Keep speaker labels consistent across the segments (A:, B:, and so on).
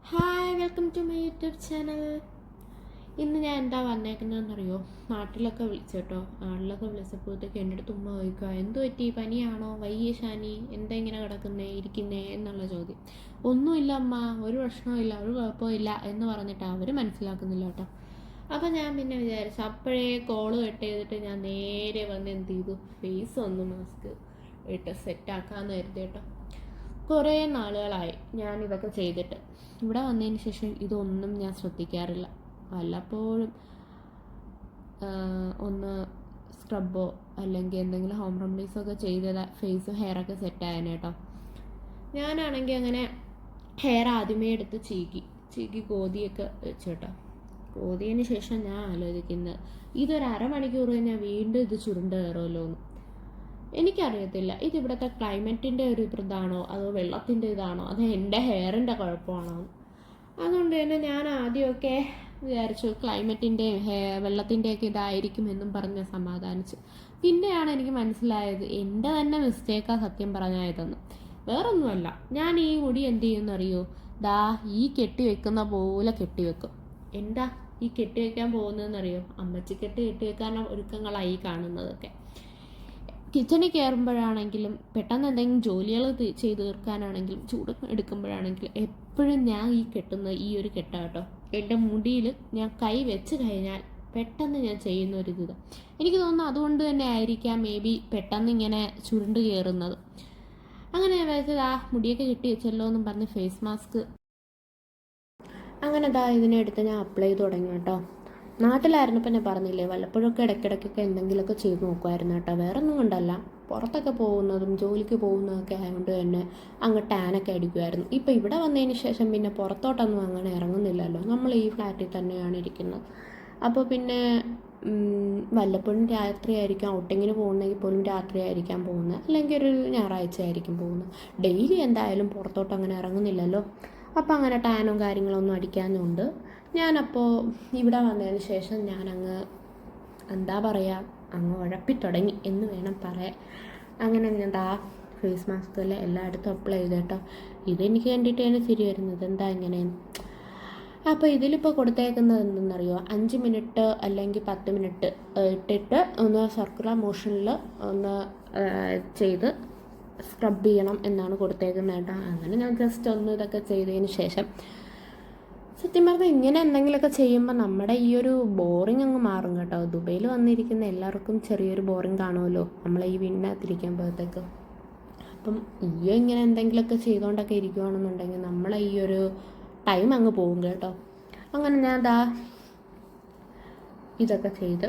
A: Hi, welcome to my YouTube channel. ഇന്ന് ഞാൻ എന്താ വന്നേക്കുന്നതെന്നറിയോ? നാട്ടിലൊക്കെ വിളിച്ചു കേട്ടോ. നാട്ടിലൊക്കെ വിളിച്ചപ്പോഴത്തേക്ക് എൻ്റെ അടുത്ത് ഉമ്മ ചോദിക്കുക, എന്തു പറ്റി, പനിയാണോ, വയ്യ ഷാനി, എന്താ ഇങ്ങനെ കിടക്കുന്നേ ഇരിക്കുന്നേ എന്നുള്ള ചോദ്യം. ഒന്നുമില്ല അമ്മ, ഒരു പ്രശ്നമില്ല, ഒരു കുഴപ്പമില്ല എന്ന് പറഞ്ഞിട്ട് അവർ മനസ്സിലാക്കുന്നില്ല കേട്ടോ. അപ്പം ഞാൻ പിന്നെ വിചാരിച്ചു, അപ്പോഴേ കോള് കട്ട് ചെയ്തിട്ട് ഞാൻ നേരെ വന്ന് എന്ത് ചെയ്തു, ഫേസ് ഒന്ന് മാസ്ക് ഇട്ട് സെറ്റാക്കാമെന്ന് കരുതി കേട്ടോ. കുറേ നാളുകളായി ഞാൻ ഇതൊക്കെ ചെയ്തിട്ട്. ഇവിടെ വന്നതിന് ശേഷം ഇതൊന്നും ഞാൻ ശ്രദ്ധിക്കാറില്ല. വല്ലപ്പോഴും ഒന്ന് സ്ക്രബോ അല്ലെങ്കിൽ എന്തെങ്കിലും ഹോം റെമഡീസോ ഒക്കെ ചെയ്ത ഫേസും ഹെയറൊക്കെ സെറ്റായതിന് കേട്ടോ. ഞാനാണെങ്കിൽ അങ്ങനെ ഹെയർ ആദ്യമേ എടുത്ത് ചീകി കോതിയൊക്കെ വെച്ചു കേട്ടോ. കോതിയതിന് ശേഷം ഞാൻ ആലോചിക്കുന്നത്, ഇതൊരു അരമണിക്കൂർ കഴിഞ്ഞാൽ വീണ്ടും ഇത് ചുരുണ്ട് കയറുമല്ലോ എന്ന്. എനിക്കറിയത്തില്ല ഇതിവിടുത്തെ ക്ലൈമറ്റിൻ്റെ ഒരു ഇതാണോ അതോ വെള്ളത്തിൻ്റെ ഇതാണോ അതോ എൻ്റെ ഹെയറിൻ്റെ കുഴപ്പമാണോ. അതുകൊണ്ട് തന്നെ ഞാൻ ആദ്യമൊക്കെ വിചാരിച്ചു ക്ലൈമറ്റിൻ്റെയും വെള്ളത്തിൻ്റെയൊക്കെ ഇതായിരിക്കും എന്നും പറഞ്ഞ് സമാധാനിച്ചു. പിന്നെയാണ് എനിക്ക് മനസ്സിലായത് എൻ്റെ തന്നെ മിസ്റ്റേക്കാണ് സത്യം പറഞ്ഞാൽ ഇതെന്ന്. വേറൊന്നുമല്ല, ഞാൻ ഈ മുടി എന്ത് ചെയ്യുമെന്നറിയോ? ദാ ഈ കെട്ടിവെക്കുന്ന പോലെ കെട്ടിവെക്കും. എന്താ ഈ കെട്ടിവെക്കാൻ പോകുന്നതെന്നറിയോ? അമ്മച്ചിക്കെട്ട് കെട്ടിവെക്കാനുള്ള ഒരുക്കങ്ങളായി കാണുന്നതൊക്കെ. കിച്ചണിൽ കയറുമ്പോഴാണെങ്കിലും പെട്ടെന്ന് എന്തെങ്കിലും ജോലികൾ ചെയ്ത് തീർക്കാനാണെങ്കിലും ചൂട് എടുക്കുമ്പോഴാണെങ്കിലും എപ്പോഴും ഞാൻ ഈ കെട്ടുന്ന ഈ ഒരു കെട്ടാട്ടോ. എൻ്റെ മുടിയിൽ ഞാൻ കൈ വെച്ച് കഴിഞ്ഞാൽ പെട്ടെന്ന് ഞാൻ ചെയ്യുന്ന ഒരു ഇത്. എനിക്ക് തോന്നുന്നു അതുകൊണ്ട് തന്നെ ആയിരിക്കാം മേ ബി പെട്ടെന്ന് ഇങ്ങനെ ചുരുണ്ട് കയറുന്നത്. അങ്ങനെ ഞാൻ വെച്ചത് മുടിയൊക്കെ കെട്ടി വെച്ചല്ലോ എന്നും പറഞ്ഞ് ഫേസ് മാസ്ക് അങ്ങനെ ഇതിനെടുത്ത് ഞാൻ അപ്ലൈ ചെയ്ത് തുടങ്ങി കേട്ടോ. നാട്ടിലായിരുന്നപ്പോൾ ഞാൻ പറഞ്ഞില്ലേ, വല്ലപ്പോഴൊക്കെ ഇടയ്ക്കിടയ്ക്കൊക്കെ എന്തെങ്കിലുമൊക്കെ ചെയ്ത് നോക്കുമായിരുന്നു കേട്ടോ. വേറെ ഒന്നും കൊണ്ടല്ല, പുറത്തൊക്കെ പോകുന്നതും ജോലിക്ക് പോകുന്നതൊക്കെ ആയതുകൊണ്ട് തന്നെ അങ്ങ് ടാനൊക്കെ അടിക്കുമായിരുന്നു. ഇപ്പോൾ ഇവിടെ വന്നതിന് ശേഷം പിന്നെ പുറത്തോട്ടൊന്നും അങ്ങനെ ഇറങ്ങുന്നില്ലല്ലോ, നമ്മൾ ഈ ഫ്ലാറ്റിൽ തന്നെയാണ് ഇരിക്കുന്നത്. അപ്പോൾ പിന്നെ വല്ലപ്പോഴും രാത്രിയായിരിക്കാം ഔട്ടിങ്ങിന് പോകുന്നെങ്കിൽ പോലും രാത്രിയായിരിക്കാം പോകുന്നത്, അല്ലെങ്കിൽ ഒരു ഞായറാഴ്ച ആയിരിക്കും പോകുന്നത്. ഡെയിലി എന്തായാലും പുറത്തോട്ട് അങ്ങനെ ഇറങ്ങുന്നില്ലല്ലോ. അപ്പോൾ അങ്ങനെ ടാനും കാര്യങ്ങളൊന്നും അടിക്കാനുണ്ട്. ഞാനപ്പോൾ ഇവിടെ വന്നതിന് ശേഷം ഞാനങ്ങ് എന്താ പറയുക, അങ്ങ് ഉഴപ്പിത്തുടങ്ങി എന്ന് വേണം പറയാൻ. അങ്ങനെ ഞാൻ ഫേസ് മാസ്കിൽ എല്ലായിടത്തും അപ്ലൈ ചെയ്ത് കേട്ടോ. ഇതെനിക്ക് കണ്ടിട്ടാണ് ശരി വരുന്നത്, എന്താ ഇങ്ങനെയെന്ന്. അപ്പോൾ ഇതിലിപ്പോൾ കൊടുത്തേക്കുന്നത് എന്തെന്നറിയോ? 5 മിനിറ്റ് അല്ലെങ്കിൽ 10 മിനിറ്റ് ഇട്ടിട്ട് ഒന്ന് സർക്കുലർ മോഷനിൽ ഒന്ന് ചെയ്ത് സ്ക്രബ് ചെയ്യണം എന്നാണ് കൊടുത്തേക്കുന്നത് കേട്ടോ. അങ്ങനെ ഞാൻ ജസ്റ്റ് ഒന്ന് ഇതൊക്കെ ചെയ്തതിന് ശേഷം സത്യം പറഞ്ഞാൽ ഇങ്ങനെ എന്തെങ്കിലുമൊക്കെ ചെയ്യുമ്പോൾ നമ്മുടെ ഈ ഒരു ബോറിങ് അങ്ങ് മാറും കേട്ടോ. ദുബൈയിൽ വന്നിരിക്കുന്ന എല്ലാവർക്കും ചെറിയൊരു ബോറിങ് കാണുമല്ലോ നമ്മളെ ഈ വീടിനകത്തിരിക്കുമ്പോഴത്തേക്ക്. അപ്പം ഇങ്ങനെ എന്തെങ്കിലുമൊക്കെ ചെയ്തുകൊണ്ടൊക്കെ ഇരിക്കുകയാണെന്നുണ്ടെങ്കിൽ നമ്മളെ ഈ ഒരു ടൈം അങ്ങ് പോകും കേട്ടോ. അങ്ങനെ ഞാൻ ഇതൊക്കെ ചെയ്ത്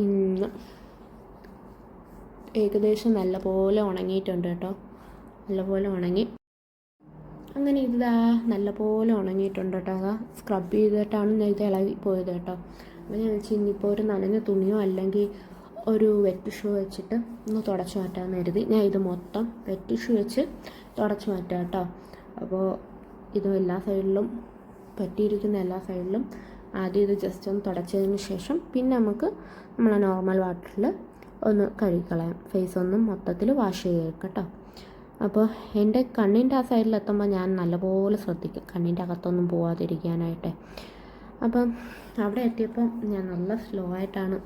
A: ഇന്ന് ഏകദേശം നല്ലപോലെ ഉണങ്ങിയിട്ടുണ്ട് കേട്ടോ. നല്ലപോലെ ഉണങ്ങി. അങ്ങനെ നല്ലപോലെ ഉണങ്ങിയിട്ടുണ്ട് കേട്ടോ. സ്ക്രബ് ചെയ്തിട്ടാണ് ഞാൻ ഇത് ഇളകി പോയത് കേട്ടോ. അപ്പോൾ ഞാൻ വെച്ച് ഇനിയിപ്പോൾ ഒരു നനഞ്ഞ തുണിയോ അല്ലെങ്കിൽ ഒരു വെറ്റ് ടിഷ്യൂ വെച്ചിട്ട് ഒന്ന് തുടച്ച് മാറ്റാമെന്ന് കരുതി. ഞാൻ ഇത് മൊത്തം വെറ്റ് ടിഷ്യൂ വെച്ച് തുടച്ച് മാറ്റാം കേട്ടോ. അപ്പോൾ ഇത് എല്ലാ സൈഡിലും പറ്റിയിരിക്കുന്ന എല്ലാ സൈഡിലും ആദ്യം ഇത് ജസ്റ്റ് ഒന്ന് തുടച്ചതിന് ശേഷം പിന്നെ നമുക്ക് നമ്മളെ നോർമൽ വാട്ടറിൽ ഒന്ന് കഴുകിക്കളയാം. ഫേസ് ഒന്നും മൊത്തത്തിൽ വാഷ് ചെയ്ത് കേട്ടോ. അപ്പോൾ എൻ്റെ കണ്ണിൻ്റെ ആ സൈഡിലെത്തുമ്പോൾ ഞാൻ നല്ലപോലെ ശ്രദ്ധിക്കും കണ്ണിൻ്റെ അകത്തൊന്നും പോവാതിരിക്കാനായിട്ട്. അപ്പം അവിടെ എത്തിയപ്പം ഞാൻ നല്ല സ്ലോ ആയിട്ടാണ്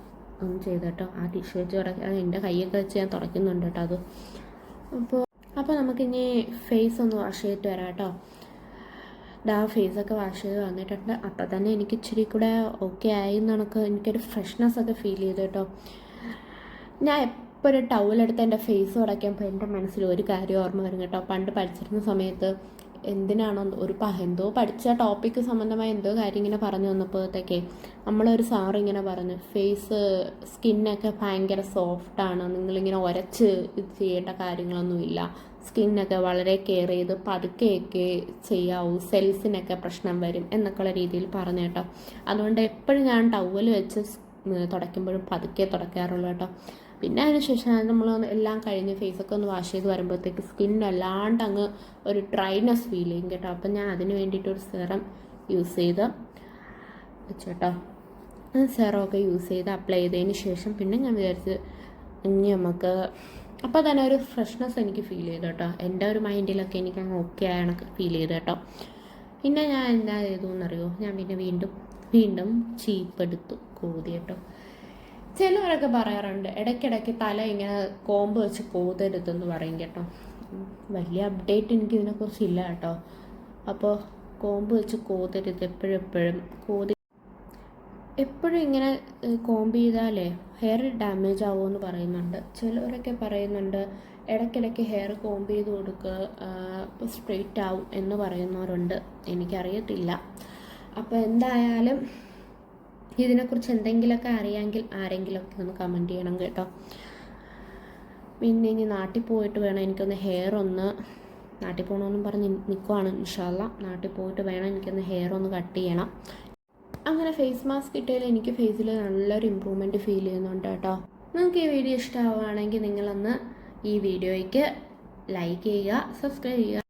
A: ഒന്ന് ചെയ്ത് കേട്ടോ. ആ ടിഷ്യൂ വെച്ച് എൻ്റെ കൈയൊക്കെ വെച്ച് ഞാൻ തുടയ്ക്കുന്നുണ്ട് കേട്ടോ അത്. അപ്പോൾ നമുക്കിനി ഫേസ് ഒന്ന് വാഷ് ചെയ്തിട്ട് വരാം കേട്ടോ. ഫേസൊക്കെ വാഷ് ചെയ്ത് വന്നിട്ടുണ്ട്. അപ്പോൾ തന്നെ എനിക്ക് ഇച്ചിരി കൂടെ ഓക്കെ ആയി എന്നൊക്കെ എനിക്കൊരു ഫ്രഷ്നെസ്സൊക്കെ ഫീൽ ചെയ്തു കേട്ടോ. ഞാൻ ഇപ്പോൾ ഒരു ടവലെടുത്ത് എൻ്റെ ഫേസ് തുടയ്ക്കുമ്പോൾ എൻ്റെ മനസ്സിൽ ഒരു കാര്യം ഓർമ്മ വരും കേട്ടോ. പണ്ട് പഠിച്ചിരുന്ന സമയത്ത് എന്തിനാണോ എന്തോ പഠിച്ച ടോപ്പിക്ക് സംബന്ധമായ എന്തോ കാര്യം ഇങ്ങനെ പറഞ്ഞു വന്നപ്പോഴത്തേക്കേ നമ്മളൊരു സാറ് ഇങ്ങനെ പറഞ്ഞു, സ്കിന്നൊക്കെ ഭയങ്കര സോഫ്റ്റാണ്, നിങ്ങളിങ്ങനെ ഉരച്ച് ഇത് ചെയ്യേണ്ട കാര്യങ്ങളൊന്നുമില്ല, സ്കിന്നൊക്കെ വളരെ കെയർ ചെയ്ത് പതുക്കെയൊക്കെ ചെയ്യാവൂ, സെൽസിനൊക്കെ പ്രശ്നം വരും എന്നൊക്കെയുള്ള രീതിയിൽ പറഞ്ഞു കേട്ടോ. അതുകൊണ്ട് എപ്പോഴും ഞാൻ ടവൽ വെച്ച് തുടയ്ക്കുമ്പോഴും പതുക്കെ തുടയ്ക്കാറുള്ളൂ കേട്ടോ. പിന്നെ അതിനുശേഷം നമ്മൾ എല്ലാം കഴിഞ്ഞ് ഫേസൊക്കെ ഒന്ന് വാഷ് ചെയ്ത് വരുമ്പോഴത്തേക്ക് സ്കിന്നല്ലാണ്ട് അങ്ങ് ഒരു ഡ്രൈനെസ് ഫീൽ ചെയ്യും കേട്ടോ. അപ്പം ഞാൻ അതിന് വേണ്ടിയിട്ടൊരു സെറം യൂസ് ചെയ്ത് വെച്ചോട്ടോ. സെറമൊക്കെ യൂസ് ചെയ്ത് അപ്ലൈ ചെയ്തതിന് ശേഷം പിന്നെ ഞാൻ വിചാരിച്ച് ഇനി നമുക്ക് അപ്പോൾ തന്നെ ഒരു ഫ്രഷ്നെസ് എനിക്ക് ഫീൽ ചെയ്തു കേട്ടോ. എൻ്റെ ഒരു മൈൻഡിലൊക്കെ എനിക്ക് അങ്ങ് ഓക്കെ ആയണക്ക് ഫീൽ ചെയ്തു കേട്ടോ. പിന്നെ ഞാൻ എന്താ ചെയ്തു എന്നറിയോ, ഞാൻ പിന്നെ വീണ്ടും ചീപ്പെടുത്തു കോതി കേട്ടോ. ചിലവരൊക്കെ പറയാറുണ്ട് ഇടയ്ക്കിടയ്ക്ക് തല ഇങ്ങനെ കോമ്പ് വെച്ച് കോതരുതെന്ന് പറയും കേട്ടോ. വലിയ അപ്ഡേറ്റ് എനിക്ക് ഇതിനെക്കുറിച്ച് ഇല്ല കേട്ടോ. അപ്പോൾ കോമ്പ് വെച്ച് കോതരുത്, എപ്പോഴും എപ്പോഴും ഇങ്ങനെ കോമ്പ് ചെയ്താലേ ഹെയർ ഡാമേജ് ആവുമെന്ന് പറയുന്നുണ്ട്. ചിലവരൊക്കെ പറയുന്നുണ്ട് ഇടയ്ക്കിടയ്ക്ക് ഹെയർ കോമ്പ് ചെയ്ത് കൊടുക്കുക, സ്ട്രെയിറ്റ് ആവും എന്ന് പറയുന്നവരുണ്ട്. എനിക്കറിയത്തില്ല. അപ്പോൾ എന്തായാലും ഇതിനെക്കുറിച്ച് എന്തെങ്കിലുമൊക്കെ അറിയാമെങ്കിൽ ആരെങ്കിലുമൊക്കെ ഒന്ന് കമൻറ്റ് ചെയ്യണം കേട്ടോ. പിന്നെ ഇനി നാട്ടിൽ പോയിട്ട് വേണം എനിക്കൊന്ന് നാട്ടിൽ പോകണമെന്നും പറഞ്ഞ് നിൽക്കുവാണ്. ഇൻഷാ അല്ലാ നാട്ടിൽ പോയിട്ട് വേണം എനിക്കൊന്ന് ഹെയർ ഒന്ന് കട്ട് ചെയ്യണം. അങ്ങനെ ഫേസ് മാസ്ക് ഇട്ടതിൽ എനിക്ക് ഫേസിൽ നല്ലൊരു ഇമ്പ്രൂവ്മെൻറ്റ് ഫീൽ ചെയ്യുന്നുണ്ട് കേട്ടോ. നിങ്ങൾക്ക് ഈ വീഡിയോ ഇഷ്ടമാവുകയാണെങ്കിൽ നിങ്ങളൊന്ന് ഈ വീഡിയോയ്ക്ക് ലൈക്ക് ചെയ്യുക, സബ്സ്ക്രൈബ് ചെയ്യുക.